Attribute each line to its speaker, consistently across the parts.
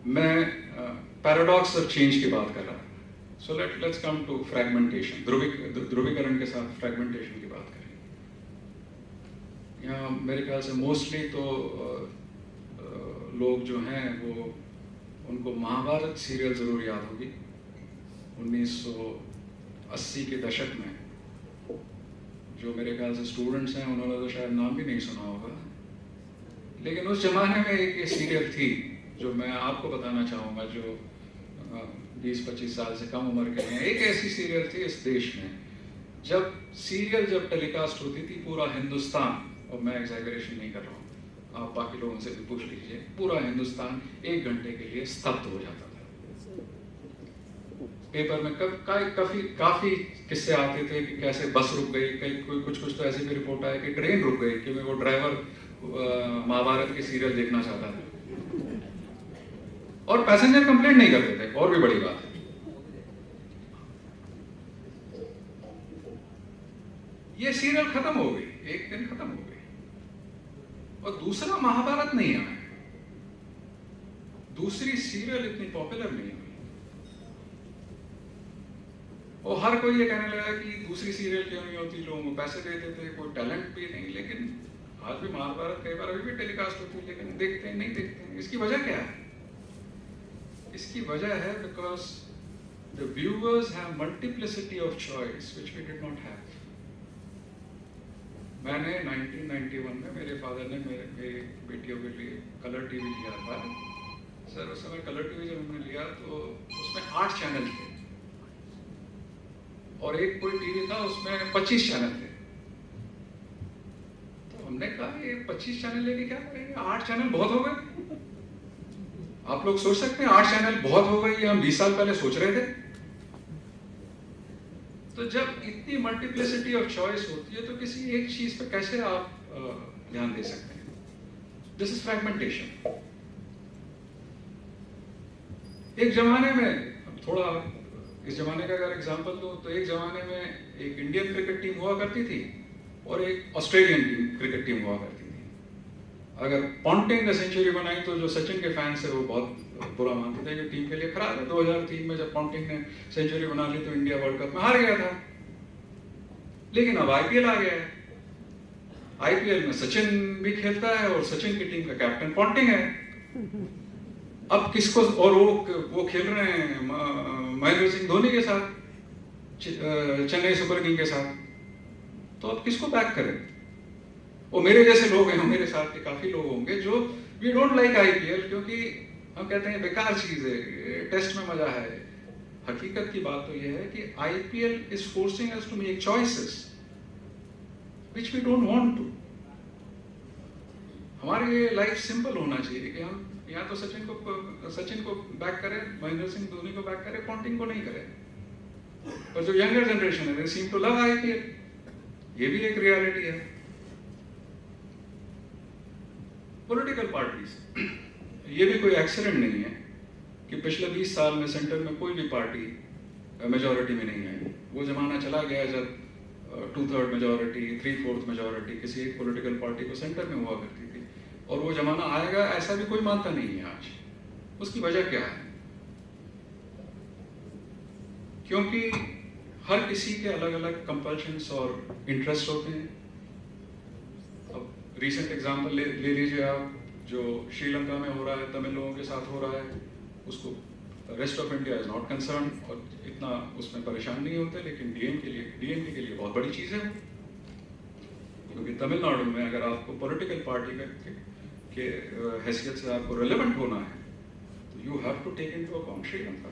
Speaker 1: मैं paradox of change की बात कर रहा था। So let's come to fragmentation, ध्रुवीकरण के साथ फ्रैगमेंटेशन की बात करें। यहाँ मेरे ख्याल से मोस्टली तो लोग जो हैं वो, उनको महाभारत सीरियल ज़रूर याद होगी। 1980 के दशक में जो मेरे ख्याल से स्टूडेंट्स हैं उन्होंने तो शायद नाम भी नहीं सुना होगा, लेकिन उस जमाने में एक सीरियल थी जो मैं आपको बताना चाहूँगा, जो 20-25 साल से कम उम्र के हैं। एक ऐसी सीरियल थी इस देश में, जब सीरियल टेलीकास्ट होती थी, पूरा हिंदुस्तान, और मैं एग्जैगरेशन नहीं कर रहा हूँ, आप बाकी लोगों से भी पूछ लीजिए, पूरा हिंदुस्तान 1 घंटे के लिए स्तब्ध हो जाता था। पेपर में काफी किस्से आते थे कि कैसे बस रुक गई, कहीं कुछ तो ऐसी भी रिपोर्ट आया कि ट्रेन रुक गई क्योंकि वो ड्राइवर महाभारत के सीरियल देखना चाहता था, और पैसेंजर कंप्लेंट नहीं करते थे। और भी बड़ी बात है, ये सीरियल खत्म हो गई, एक दिन खत्म हो गई, और दूसरा महाभारत नहीं आया, दूसरी सीरियल इतनी पॉपुलर नहीं हुई, और हर कोई ये कहने लगा कि दूसरी सीरियल क्यों नहीं होती, लोगों को पैसे देते थे, कोई टैलेंट भी नहीं। लेकिन आज भी महाभारत कई बार अभी भी टेलीकास्ट होती है, लेकिन देखते हैं नहीं देखते हैं। इसकी वजह क्या है? इसकी वजह है because the viewers have multiplicity of choice which we did not have. मैंने 1991 में मेरे फादर ने मेरी बेटियों के लिए कलर टीवी लिया था। सर उस समय कलर टीवी जब हमने लिया तो उसमें 8 चैनल थे, और एक कोई टीवी था उसमें 25 चैनल थे। तो हमने कहा ये 25 चैनल लेके क्या करेंगे, 8 चैनल बहुत हो गए। आप लोग सोच सकते हैं 8 चैनल बहुत हो गए, ये हम 20 साल पहले सोच रहे थे। तो जब इतनी मल्टीप्लिसिटी ऑफ चॉइस होती है तो किसी एक चीज पे कैसे आप ध्यान दे सकते हैं? This is fragmentation. एक जमाने में, थोड़ा इस जमाने का अगर एग्जांपल दूं तो एक जमाने में एक इंडियन क्रिकेट टीम हुआ करती थी और एक ऑस्ट्रेलियन क्रिकेट टीम हुआ करती थी। अगर पॉन्टिंग ने सेंचुरी बनाई तो जो सचिन के फैंस है वो बहुत बुरा मानते थे कि टीम के लिए खराब है। 2003 में जब पॉन्टिंग ने सेंचुरी बना ली तो इंडिया वर्ल्ड कप में हार गया था। लेकिन अब आईपीएल आ गया है, आईपीएल में सचिन भी खेलता है और सचिन की टीम का कैप्टन पॉन्टिंग है। अब किसको, और वो खेल रहे हैं महेंद्र सिंह धोनी के साथ, चेन्नई सुपर किंग के साथ। तो अब किसको बैक करें? और मेरे जैसे लोग हैं, मेरे साथ के काफी लोग होंगे जो वी डोंट लाइक आईपीएल, क्योंकि हम कहते हैं बेकार चीज है, टेस्ट में मजा है। हकीकत की बात तो यह है कि IPL is forcing us to make choices which we don't want to. हमारे लिए लाइफ सिंपल होना चाहिए कि हम या तो सचिन को बैक करें, महेंद्र सिंह धोनी को बैक करें, पॉन्टिंग को नहीं करें। और जो यंगर जनरेशन है, दे सीम टू लव आईपीएल। ये भी एक रियलिटी है। पॉलिटिकल पार्टीज, ये भी कोई एक्सीडेंट नहीं है कि पिछले 20 साल में सेंटर में कोई भी पार्टी मेजॉरिटी में नहीं आई। वो जमाना चला गया जब 2/3 मेजॉरिटी, 3/4 मेजॉरिटी किसी एक पॉलिटिकल पार्टी को सेंटर में हुआ करती थी, और वो जमाना आएगा ऐसा भी कोई मानता नहीं है आज। उसकी वजह क्या है? क्योंकि हर किसी के अलग अलग कंपल्शंस और इंटरेस्ट होते हैं। अब रीसेंट एग्जांपल ले लीजिए आप, जो श्रीलंका में हो रहा है, तमिल लोगों के साथ हो रहा है, उसको rest of India is not concern और इतना उसमें परेशान नहीं होते, लेकिन डीएमके के लिए बहुत बड़ी चीज़ है। क्योंकि तमिलनाडु में अगर आपको पॉलिटिकल पार्टी के हैसियत से आपको रेलेवेंट होना है तो you have to take into account Sri Lanka.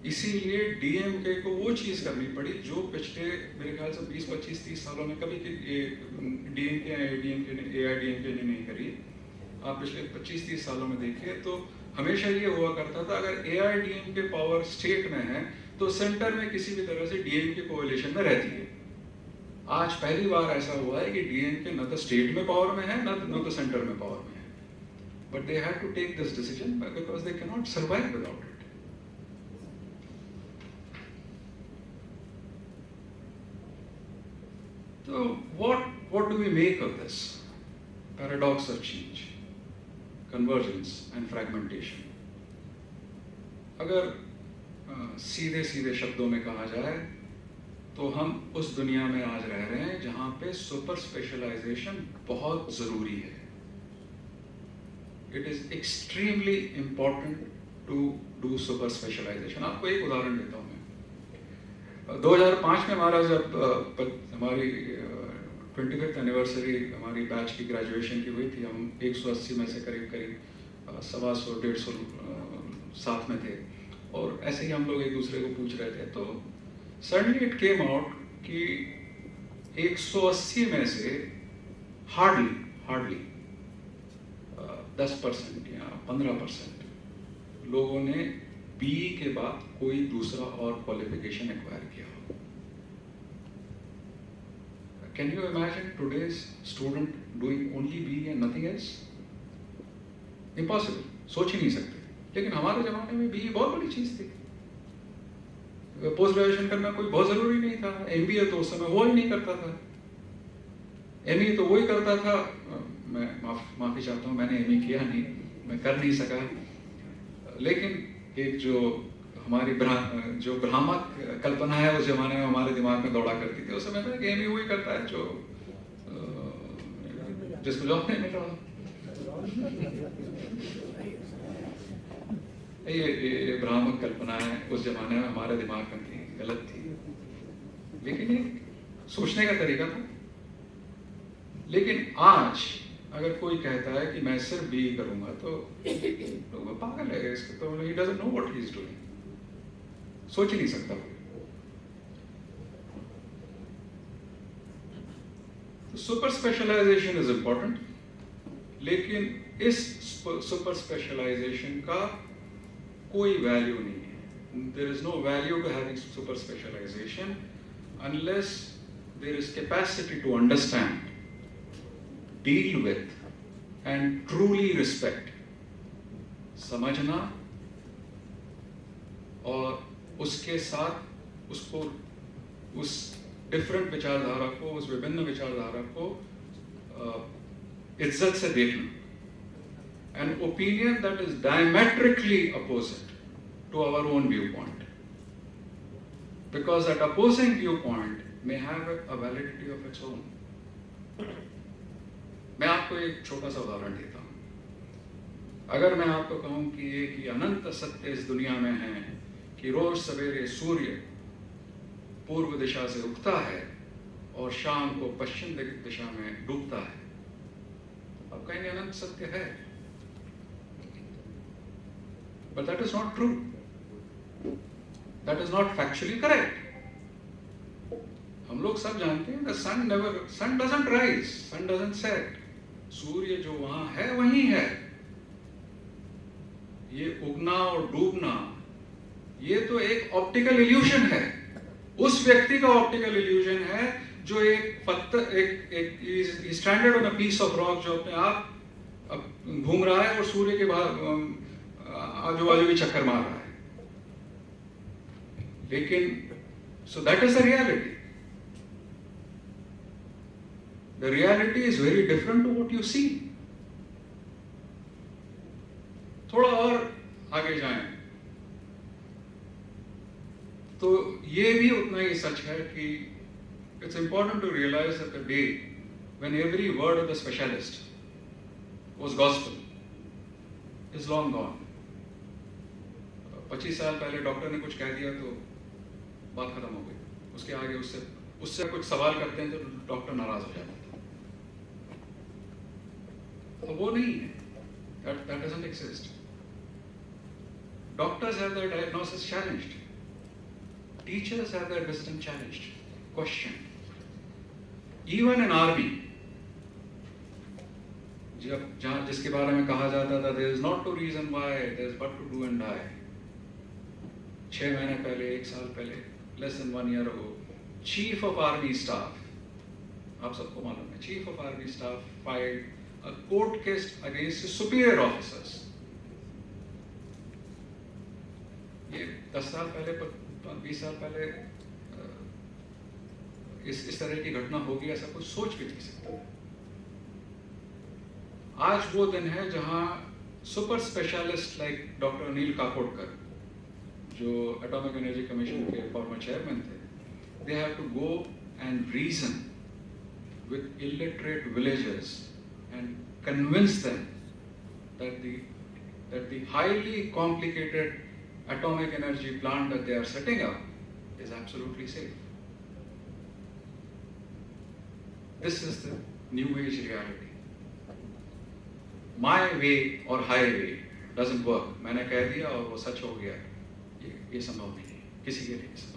Speaker 1: इसीलिए डीएमके को वो चीज़ करनी पड़ी जो पिछले मेरे ख्याल से 20, 25, 30 सालों में कभी डीएमके एआईडीएमके ने नहीं करी। आप पिछले 25-30 सालों में देखिए तो हमेशा ये हुआ करता था, अगर एआईडीएमके पावर स्टेट में है तो सेंटर में किसी भी तरह से डीएमके कोएलिशन में रहती है। आज पहली बार ऐसा हुआ है कि डीएमके न तो स्टेट में पावर में है न तो सेंटर में पावर में है, but they have to take this decision because they can not survive without it. तो what do we make of this paradox of change? Convergence and fragmentation. अगर सीधे सीधे शब्दों में कहा जाए तो हम उस दुनिया में आज रह रहे हैं जहां पे सुपर स्पेशलाइजेशन बहुत जरूरी है। It is extremely important to do super specialisation. आपको एक उदाहरण देता हूं मैं। 2005 में हमारा जब हमारी 25th एनिवर्सरी हमारी बैच की ग्रेजुएशन की हुई थी, हम 180 में से करीब करीब 125 साथ में थे, और ऐसे ही हम लोग एक दूसरे को पूछ रहे थे, तो सडनली इट केम आउट कि 180 में से हार्डली 10% या 15% लोगों ने बीई के बाद कोई दूसरा और क्वालिफिकेशन एक्वायर किया हो। Can you imagine today's student doing only BE and nothing else? Impossible, सोच ही नहीं सकते। लेकिन हमारे जमाने में बीई बहुत बड़ी चीज थी। पोस्ट ग्रेजुएशन करना कोई बहुत जरूरी नहीं था। एमबीए तो उस समय हुआ ही नहीं करता था। एमई तो वही करता था। मैं माफी चाहता हूँ, मैंने एमई किया नहीं, मैं कर नहीं सका। लेकिन एक जो हमारी जो भ्रामक कल्पना है उस जमाने में हमारे दिमाग में दौड़ा करती थी उस समय में कि एमई वही करता है जो जिसको जॉब नहीं मिल रहा। ये भ्रामक कल्पना है उस जमाने में हमारे दिमाग में थी, गलत थी, लेकिन ये सोचने का तरीका था। लेकिन आज अगर कोई कहता है कि मैं सिर्फ बीई करूंगा तो वो पागल है, इसको तो he doesn't know what he is doing, सोच ही नहीं सकता। सुपर स्पेशलाइजेशन इज इंपॉर्टेंट, लेकिन इस सुपर स्पेशलाइजेशन का कोई वैल्यू नहीं है। There is no value to having super specialisation unless there is capacity to understand, deal with and truly respect, समझना और उसके साथ उसको, उस डिफरेंट विचारधारा को, उस विभिन्न विचारधारा को इज्जत से देखना। An opinion that is diametrically opposite to our own viewpoint, because that opposing viewpoint may have a validity of its own. मैं आपको एक छोटा सा उदाहरण देता हूं। अगर मैं आपको कहूं कि एक ही अनंत सत्य इस दुनिया में है कि रोज सवेरे सूर्य पूर्व दिशा से उगता है और शाम को पश्चिम दिशा में डूबता है, अब कहेंगे अनंत सत्य है। But that is not true. That is not factually correct. हम लोग सब जानते हैं that sun doesn't rise, sun doesn't set. सूर्य जो वहां है वहीं है। ये उगना और डूबना ये तो एक ऑप्टिकल इल्यूजन है। उस व्यक्ति का ऑप्टिकल इल्यूजन है जो एक पत्थर, एक standard on a piece of rock जो अपने आप घूम रहा है और सूर्य के बाद आजू बाजू भी चक्कर मार रहा है। लेकिन so that is the reality. The reality is very different to what you see. थोड़ा और आगे जाएं तो ये भी उतना ही सच है कि it's important to realise that the day when every word of the specialist was gospel is long gone. 25 साल पहले डॉक्टर ने कुछ कह दिया तो बात खत्म हो गई। उसके आगे उससे कुछ सवाल करते हैं तो डॉक्टर नाराज हो जाता है। तो वो नहीं है, that doesn't exist. Doctors have their diagnosis challenged. Teachers have their wisdom challenged, questioned. Even in army, जिसके बारे में कहा जाता था there is not to reason why, there is but to do and die. 6 महीने पहले, 1 साल पहले, less than 1 year ago, Chief of Army Staff, आप सबको मालूम है, Chief of Army Staff filed a court case against his superior officers. ये 10 साल पहले, 20 साल पहले इस तरह की घटना होगी ऐसा कोई सोच भी नहीं सकता। आज वो दिन है जहां super specialist like doctor Anil Kakodkar, जो एटॉमिक एनर्जी कमीशन के फॉर्मर चेयरमैन थे, they have to go and reason with illiterate villagers and convince them that the highly complicated atomic energy plant that they are setting up is absolutely safe. This is the new age reality. My way or highway doesn't work. मैंने कह दिया और वो सच हो गया, ये संभव नहीं है किसी के लिए।